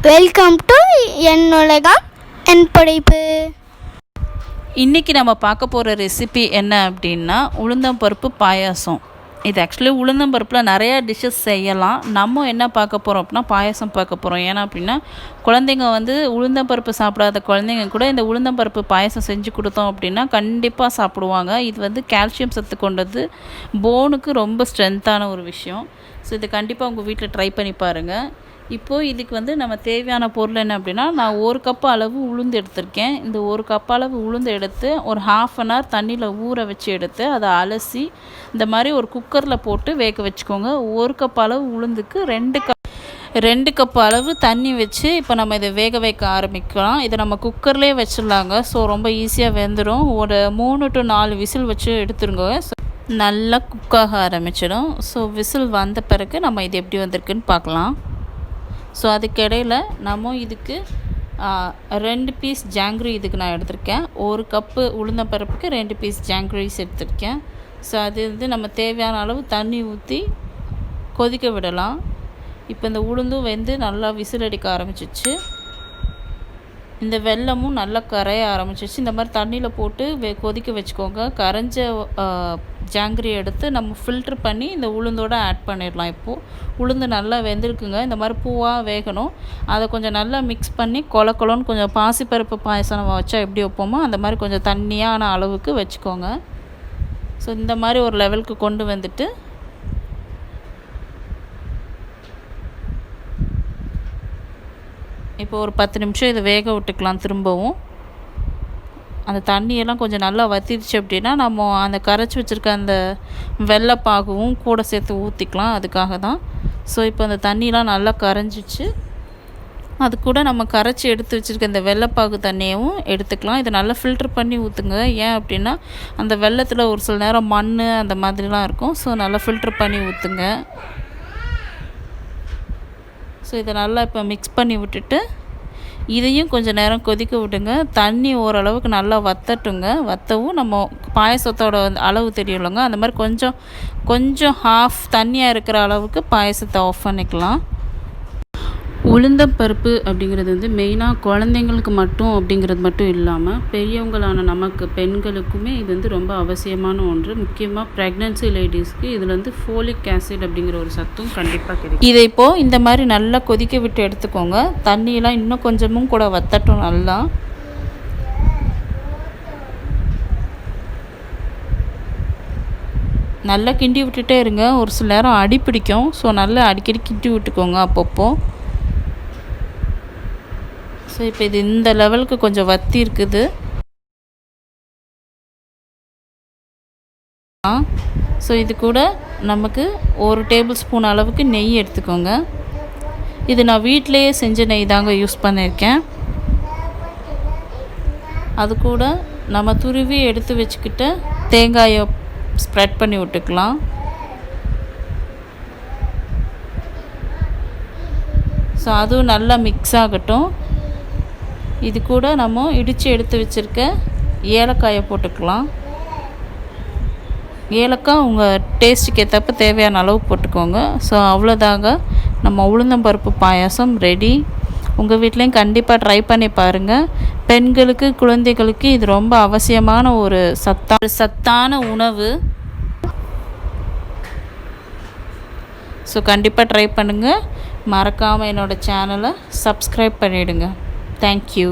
Welcome to என் உலகம் என் படைப்பு. இன்றைக்கி நம்ம பார்க்க போகிற ரெசிபி என்ன அப்படின்னா உளுந்தம்பருப்பு பாயாசம். இது ஆக்சுவலி உளுந்தம்பருப்பில் நிறையா டிஷ்ஷஸ் செய்யலாம். நம்ம என்ன பார்க்க போகிறோம் அப்படின்னா பாயாசம் பார்க்க போகிறோம். ஏன்னா அப்படின்னா குழந்தைங்க உளுந்தம்பருப்பு சாப்பிடாத குழந்தைங்க கூட இந்த உளுந்தம்பருப்பு பாயாசம் செஞ்சு கொடுத்தோம் அப்படின்னா கண்டிப்பாக சாப்பிடுவாங்க. இது கால்சியம் சத்து கொண்டது, போனுக்கு ரொம்ப ஸ்ட்ரென்த்தான ஒரு விஷயம். ஸோ இது கண்டிப்பாக உங்கள் வீட்டில் ட்ரை பண்ணி பாருங்கள். இப்போது இதுக்கு நம்ம தேவையான பொருள் என்ன அப்படின்னா, நான் 1 கப் அளவு உளுந்து எடுத்திருக்கேன். இந்த 1 கப் அளவு உளுந்து எடுத்து ஒரு 1/2 அன் ஹவர் தண்ணியில் ஊற வச்சு எடுத்து அதை அலசி இந்த மாதிரி ஒரு குக்கரில் போட்டு வேக வச்சுக்கோங்க. 1 கப் அளவு உளுந்துக்கு 2 கப் அளவு தண்ணி வச்சு இப்போ நம்ம இதை வேக வைக்க ஆரம்பிக்கலாம். இதை நம்ம குக்கர்லேயே வச்சிடலாங்க. ஸோ ரொம்ப ஈஸியாக வெந்துடும். ஒரு 3 to 4 விசில் வச்சு எடுத்துருங்க. நல்லா குக்காக ஆரம்பிச்சிடும். ஸோ விசில் வந்த பிறகு நம்ம இது எப்படி வந்திருக்குன்னு பார்க்கலாம். ஸோ அதுக்கிடையில் நம்ம இதுக்கு 2 பீஸ் ஜாங்கிரி இதுக்கு நான் எடுத்திருக்கேன். 1 கப்பு உளுந்தம்பருப்புக்கு 2 பீஸ் ஜாங்கிரிஸ் எடுத்திருக்கேன். ஸோ அது நம்ம தேவையான அளவு தண்ணி ஊற்றி கொதிக்க விடலாம். இப்போ இந்த உளுந்தும் நல்லா விசில் அடிக்க ஆரம்பிச்சிச்சு. இந்த வெல்லமும் நல்லா கரைய ஆரம்பிச்சிச்சு. இந்த மாதிரி தண்ணியில் போட்டு கொதிக்க வச்சுக்கோங்க. கரைஞ்ச ஜாங்கிரி எடுத்து நம்ம ஃபில்ட்ரு பண்ணி இந்த உளுந்தோடு ஆட் பண்ணிடலாம். இப்போது உளுந்து நல்லா வெந்திருக்குங்க. இந்த மாதிரி பூவாக வேகணும். அதை கொஞ்சம் நல்லா மிக்ஸ் பண்ணி கொலன்னு கொஞ்சம் பாசிப்பருப்பு பாயசம் நம்ம வச்சா எப்படி வைப்போமோ அந்த மாதிரி கொஞ்சம் தண்ணியான அளவுக்கு வச்சுக்கோங்க. ஸோ இந்த மாதிரி ஒரு லெவலுக்கு கொண்டு வந்துட்டு இப்போ ஒரு 10 நிமிஷம் இதை வேக விட்டுக்கலாம். திரும்பவும் அந்த தண்ணியெல்லாம் கொஞ்சம் நல்லா வற்றிடுச்சு அப்படின்னா நம்ம அந்த கரைச்சி வச்சுருக்க அந்த வெள்ளைப்பாகவும் கூட சேர்த்து ஊற்றிக்கலாம். அதுக்காக தான். ஸோ இப்போ அந்த தண்ணியெலாம் நல்லா கரைஞ்சிச்சு. அது கூட நம்ம கரைச்சி எடுத்து வச்சுருக்க இந்த வெள்ளைப்பாகு தண்ணியவும் எடுத்துக்கலாம். இதை நல்லா ஃபில்ட்ரு பண்ணி ஊற்றுங்க. ஏன் அப்படின்னா அந்த வெள்ளத்தில் ஒரு சில நேரம் மண் அந்த மாதிரிலாம் இருக்கும். ஸோ நல்லா ஃபில்ட்ரு பண்ணி ஊற்றுங்க. ஸோ இதை நல்லா இப்போ மிக்ஸ் பண்ணி விட்டுட்டு இதையும் கொஞ்சம் நேரம் கொதிக்க விட்டுங்க. தண்ணி ஓரளவுக்கு நல்லா வற்றவும் நம்ம பாயசத்தோட அளவு தெரியும்லங்க, அந்த மாதிரி கொஞ்சம் ஹாஃப் தண்ணியாக இருக்கிற அளவுக்கு பாயசத்தை ஆஃப் பண்ணிக்கலாம். உளுந்தம்பருப்பு அப்படிங்கிறது மெயினாக குழந்தைங்களுக்கு அப்படிங்கிறது மட்டும் இல்லாமல் பெரியவங்களான நமக்கு பெண்களுக்குமே இது ரொம்ப அவசியமான ஒன்று. முக்கியமாக ப்ரெக்னென்சி லேடிஸ்க்கு இதில் ஃபோலிக் ஆசிட் அப்படிங்கிற ஒரு சத்தும் கண்டிப்பாக கிடைக்கும். இதை இப்போது இந்த மாதிரி நல்லா கொதிக்க விட்டு எடுத்துக்கோங்க. தண்ணியெலாம் இன்னும் கொஞ்சமும் கூட வற்றட்டும். நல்லா கிண்டி விட்டுட்டே இருங்க. ஒரு சில நேரம் அடி பிடிக்கும். ஸோ நல்லா அடிக்கடி கிண்டி விட்டுக்கோங்க அப்பப்போ. ஸோ இப்போ இது இந்த லெவலுக்கு கொஞ்சம் வற்றி இருக்குது. ஸோ இது கூட நமக்கு 1 டேபிள் ஸ்பூன் அளவுக்கு நெய் எடுத்துக்கோங்க. இது நான் வீட்டிலையே செஞ்ச நெய் தாங்க யூஸ் பண்ணியிருக்கேன். அது கூட நம்ம துருவி எடுத்து வச்சுக்கிட்ட தேங்காயை ஸ்ப்ரெட் பண்ணி விட்டுக்கலாம். ஸோ அதுவும் நல்லா மிக்ஸ் ஆகட்டும். இது கூட நம்ம இடித்து எடுத்து வச்சுருக்க ஏலக்காயை போட்டுக்கலாம். ஏலக்காய் உங்கள் டேஸ்ட்டுக்கு ஏற்றப்ப தேவையான அளவு போட்டுக்கோங்க. ஸோ அவ்வளோதாங்க, நம்ம உளுந்தம்பருப்பு பாயாசம் ரெடி. உங்கள் வீட்லேயும் கண்டிப்பாக ட்ரை பண்ணி பாருங்கள். பெண்களுக்கு குழந்தைகளுக்கு இது ரொம்ப அவசியமான ஒரு சத்தான உணவு. ஸோ கண்டிப்பாக ட்ரை பண்ணுங்கள். மறக்காமல் என்னோடய சேனலை சப்ஸ்கிரைப் பண்ணிவிடுங்க. Thank you.